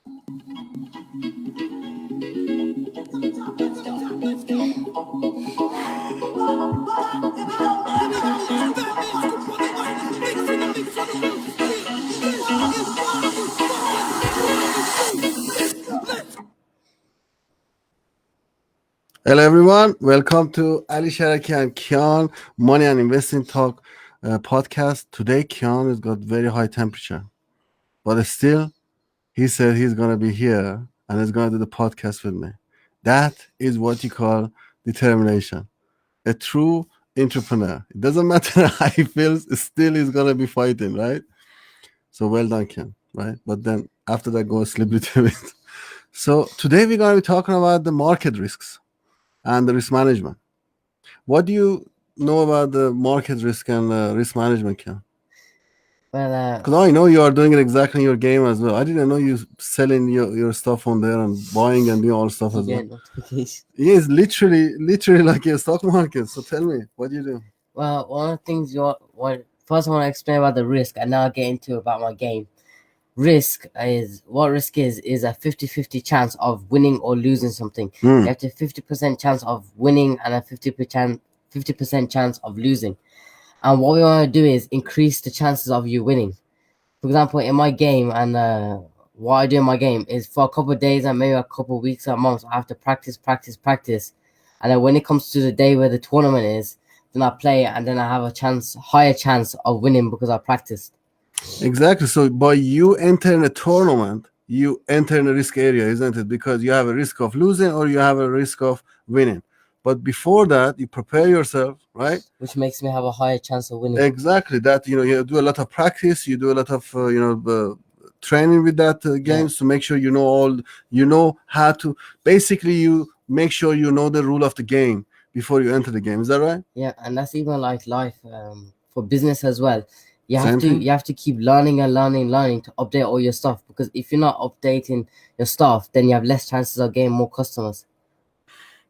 Hello, everyone. Welcome to Ali Sharaki and Kian Money and Investing Talk podcast. Today, Kian has got very high temperature, but still, he said he's going to be here and he's going to do the podcast with me. That is what you call determination. A true entrepreneur. It doesn't matter how he feels, still he's going to be fighting, right? So, well done, Kian, right? But then after that, go sleep a little bit. So, today we're going to be talking about the market risks and the risk management. What do you know about the market risk and risk management, Ken? Well, Because I know you are doing it exactly in your game as well. I didn't know you selling your stuff on there and buying and doing all stuff as well. notification. Yeah, it's literally like a stock market. So tell me, what do you do? Well, one of the things first I want to explain about the risk, and now I'll get into about my game. Risk is a 50-50 chance of winning or losing something. You have a 50% chance of winning and a 50% chance of losing. And what we want to do is increase the chances of you winning. For example, in my game, and what I do in my game is for a couple of days and maybe a couple of weeks or months, I have to practice. And then when it comes to the day where the tournament is, then I play and then I have a higher chance of winning because I practiced. Exactly. So by you entering a tournament, you enter in a risk area, isn't it? Because you have a risk of losing or you have a risk of winning. But before that, you prepare yourself, right? Which makes me have a higher chance of winning. Exactly. That, you do a lot of practice, you do a lot of, training with that games to make sure you know how to, basically you make sure you know the rule of the game before you enter the game. Is that right? Yeah, and that's even like life, for business as well. You have to keep learning to update all your stuff, because if you're not updating your stuff, then you have less chances of getting more customers.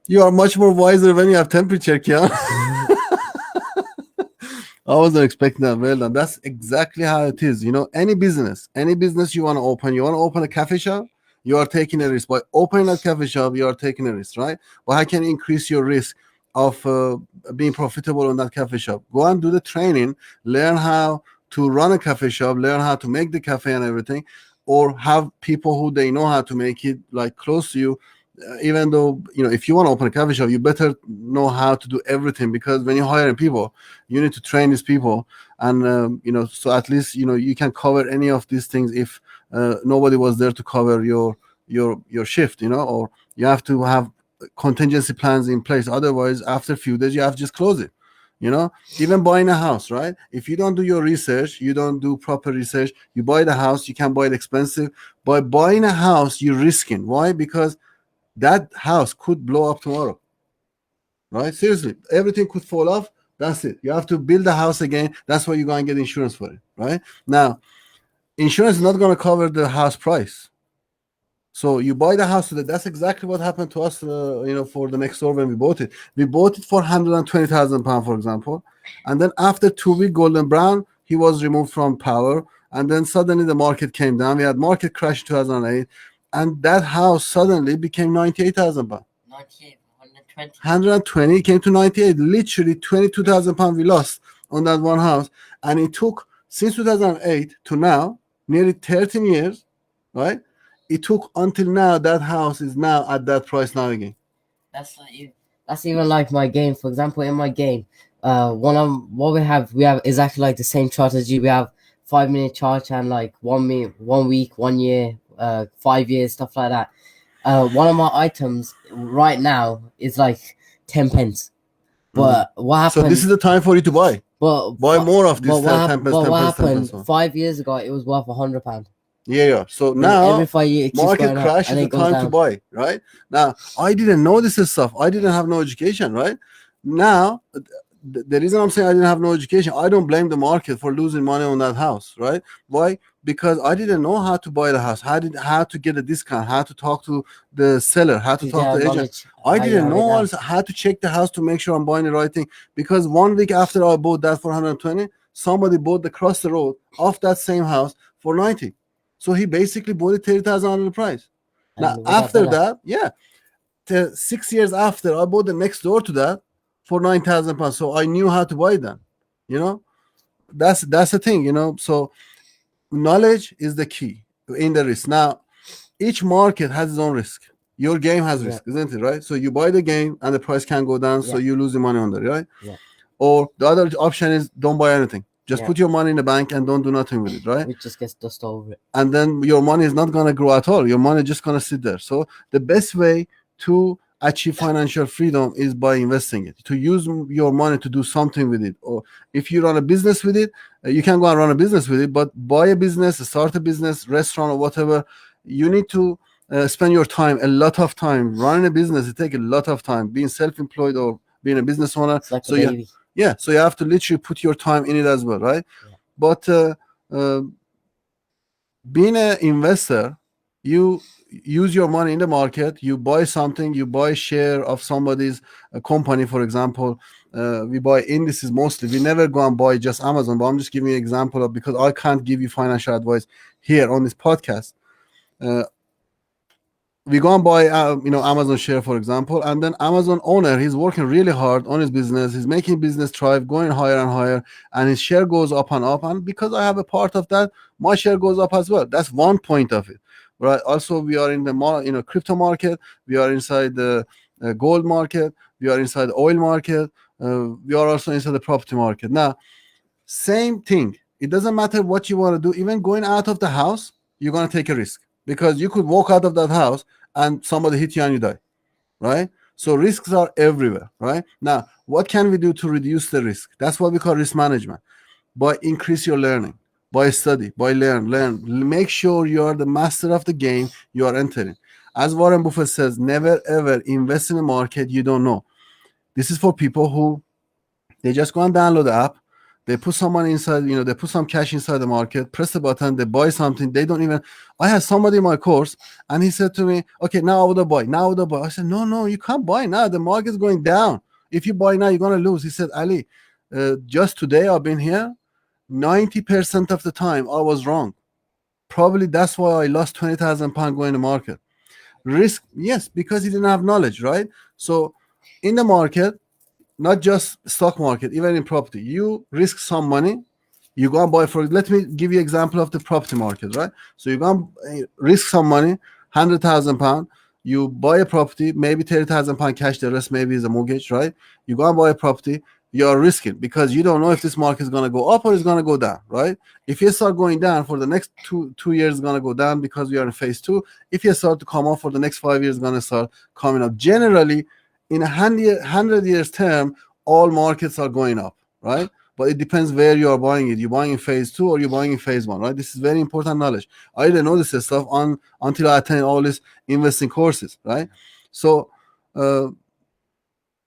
You are much more wiser when you have temperature, Kian. I wasn't expecting that. Well done. That's exactly how it is. Any business you want to open a cafe shop, you are taking a risk. By opening a cafe shop, you are taking a risk, right? But how can you increase your risk of being profitable on that cafe shop? Go and do the training, learn how to run a cafe shop, learn how to make the cafe and everything, or have people who they know how to make it like close to you. Even though, if you want to open a cafe shop, you better know how to do everything, because when you're hiring people, you need to train these people. And, so at least, you can cover any of these things if nobody was there to cover your shift, or you have to have contingency plans in place. Otherwise, after a few days, you have to just close it. Even buying a house, right? If you don't do your research, you don't do proper research, you buy the house, you can buy it expensive. By buying a house, you're risking. Why? Because that house could blow up tomorrow, right? Seriously, everything could fall off. That's it. You have to build the house again. That's why you're going to get insurance for it, right? Now, insurance is not going to cover the house price. So you buy the house today. That's exactly what happened to us, for the next door when we bought it. We bought it for £120,000, for example. And then after 2 weeks, Golden Brown, he was removed from power. And then suddenly the market came down. We had market crash in 2008. And that house suddenly became £98,000. 120 came to 98. Literally £22,000 we lost on that one house. And it took, since 2008 to now, nearly 13 years, right? It took until now, that house is now at that price now again. That's even like my game. For example, in my game, what we have exactly like the same chart as you. We have 5-minute chart and like 1 minute, 1 week, 1 year, 5 years, stuff like that. One of my items right now is like 10 pence. But what happened? So this is the time for you to buy. But buy more of this 10 pence. But what happened? 5 years ago, it was worth £100. Yeah. So now every 5 years, market crash is the time to buy, right? Now, I didn't know this stuff. I didn't have no education, right? Now, the reason I'm saying I didn't have no education, I don't blame the market for losing money on that house, right? Why? Because I didn't know how to buy the house, how to get a discount, how to talk to the seller, how to talk to the agent. I didn't know how to check the house to make sure I'm buying the right thing. Because 1 week after I bought that for 120, somebody bought across the road off that same house for 90. So he basically bought it 30,000 under the price. And Now we got after better. that, 6 years after, I bought the next door to that for 9,000 pounds. So I knew how to buy them. You know, that's the thing. You know, so knowledge is the key in the risk. Now, each market has its own risk. Your game has Yeah. risk, isn't it? Right. So you buy the game and the price can go down, so Yeah. you lose your money on that, right? Yeah. Or the other option is don't buy anything. Just Yeah. put your money in the bank and don't do nothing with it, right? We just gets dust over it. And then your money is not going to grow at all. Your money is just going to sit there. So the best way to achieve financial freedom is by investing it, to use your money to do something with it. Or if you run a business with it, you can go and run a business with it, but buy a business, start a business, restaurant or whatever. You need to spend your time, a lot of time. Running a business, it takes a lot of time. Being self-employed or being a business owner, It's like so a baby. so you have to literally put your time in it as well, right? Yeah. But being an investor, you use your money in the market, you buy something, you buy share of somebody's company, for example. We buy indices mostly. We never go and buy just Amazon, but I'm just giving you an example of, because I can't give you financial advice here on this podcast. We go and buy Amazon share, for example, and then Amazon owner, he's working really hard on his business, he's making business thrive, going higher and higher, and his share goes up and up, and because I have a part of that, my share goes up as well. That's one point of it, right? Also, we are in the crypto market, we are inside the gold market, we are inside the oil market, we are also inside the property market. Now, same thing, it doesn't matter what you want to do. Even going out of the house, you're going to take a risk, because you could walk out of that house and somebody hit you and you die, right? So risks are everywhere, right? Now, what can we do to reduce the risk? That's what we call risk management. By increase your learning, by study, by learn. Make sure you are the master of the game you are entering. As Warren Buffett says, never ever invest in a market you don't know. This is for people who they just go and download the app. They put some money inside, they put some cash inside the market, press the button, they buy something. They don't even. I had somebody in my course and he said to me, okay, now I would buy. I said, no, you can't buy now. The market's going down. If you buy now, you're going to lose. He said, Ali, just today I've been here. 90% of the time I was wrong. Probably that's why I lost 20,000 pounds going to market. Risk, yes, because he didn't have knowledge, right? So in the market, not just stock market, even in property, you risk some money. You go and buy, let me give you an example of the property market, right? So you go and risk some money, 100,000 pounds. You buy a property, maybe 30,000 pounds cash, the rest maybe is a mortgage, right? You go and buy a property, you're risking, because you don't know if this market is going to go up or it's going to go down, right? If you start going down for the next two years, it's going to go down because we are in phase 2. If you start to come up for the next 5 years, it's going to start coming up. Generally, in 100 years term, all markets are going up, right? But it depends where you are buying it. You're buying in phase 2 or you're buying in phase 1, right? This is very important knowledge. I didn't know this stuff until I attended all these investing courses, right? So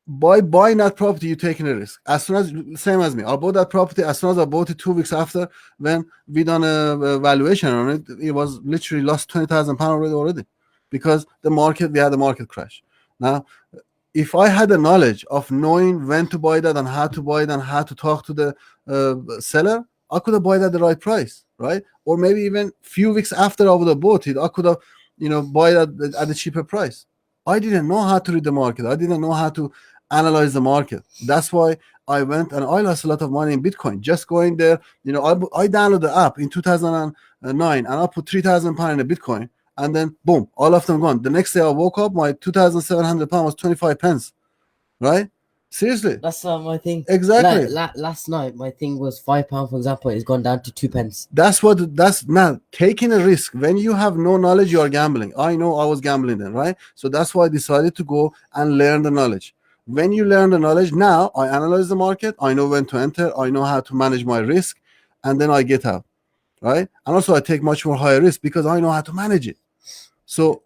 by buying that property, you're taking a risk. As soon as, same as me, I bought that property. As soon as I bought it, 2 weeks after, when we done a valuation on it, it was literally lost 20,000 pounds already, because we had a market crash. Now, if I had the knowledge of knowing when to buy that and how to buy it and how to talk to the seller, I could have bought it at the right price, right? Or maybe even few weeks after I would have bought it, I could have, buy it at a cheaper price. I didn't know how to read the market. I didn't know how to analyze the market. That's why I went and I lost a lot of money in Bitcoin. Just going there, I downloaded the app in 2009 and I put 3,000 pounds in a Bitcoin. And then boom, all of them gone. The next day I woke up, my 2,700 pounds was 25 pence, right? Seriously. That's my thing. Exactly. Last night, my thing was £5, for example. It's gone down to 2 pence. That's man, taking a risk. When you have no knowledge, you are gambling. I know I was gambling then, right? So that's why I decided to go and learn the knowledge. When you learn the knowledge, now I analyze the market. I know when to enter. I know how to manage my risk. And then I get out, right? And also I take much more higher risk because I know how to manage it. So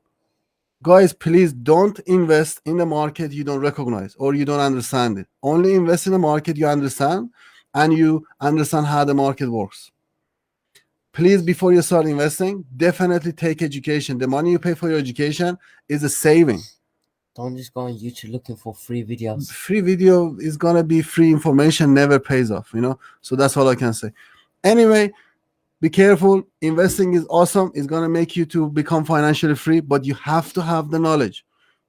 guys, please don't invest in the market you don't recognize or you don't understand it. Only invest in the market you understand and you understand how the market works. Please, before you start investing, definitely take education. The money you pay for your education is a saving. Don't just go on YouTube looking for free videos. Free video is going to be free information, never pays off, So that's all I can say. Anyway, be careful. Investing is awesome. It's going to make you to become financially free, but you have to have the knowledge.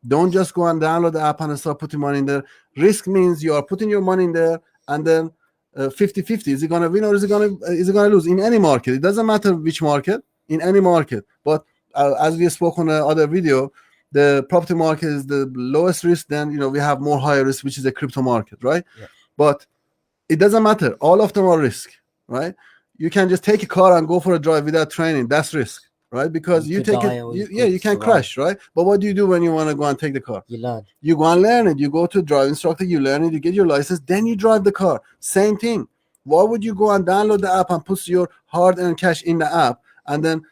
Don't just go and download the app and start putting money in there. Risk means you are putting your money in there and then 50-50. Is it going to win or is it going to lose? In any market, it doesn't matter which market, in any market. But as we spoke on the other video, the property market is the lowest risk. Then we have more higher risk, which is the crypto market, right? Yeah. But it doesn't matter. All of them are risk, right? You can just take a car and go for a drive without training. That's risk, right? Because you take it, you can crash, right? But what do you do when you want to go and take the car? You learn. You go and learn it. You go to a drive instructor, you learn it, you get your license, then you drive the car. Same thing. Why would you go and download the app and put your hard-earned cash in the app and then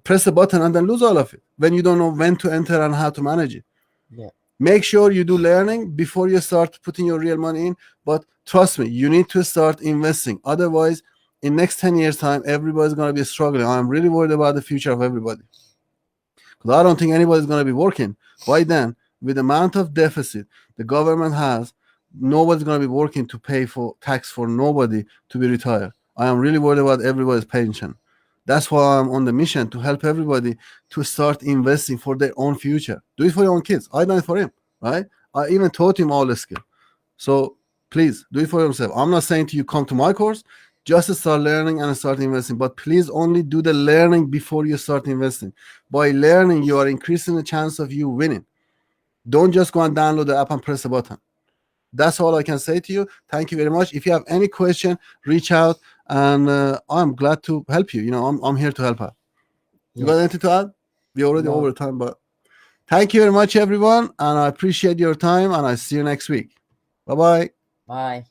press a button and then lose all of it when you don't know when to enter and how to manage it? Yeah. Make sure you do learning before you start putting your real money in. But trust me, you need to start investing. Otherwise, in next 10 years time, everybody's going to be struggling. I'm really worried about the future of everybody, because I don't think anybody's going to be working. Why then, with the amount of deficit the government has, nobody's going to be working to pay for tax for nobody to be retired. I am really worried about everybody's pension. That's why I'm on the mission to help everybody to start investing for their own future. Do it for your own kids. I done it for him, right? I even taught him all the skill. So please do it for yourself. I'm not saying to you come to my course. Just start learning and start investing. But please only do the learning before you start investing. By learning, you are increasing the chance of you winning. Don't just go and download the app and press a button. That's all I can say to you. Thank you very much. If you have any question, reach out, and I'm glad to help you. I'm here to help out. You got anything to add? We're already over time, but thank you very much, everyone, and I appreciate your time, and I see you next week. Bye-bye. Bye.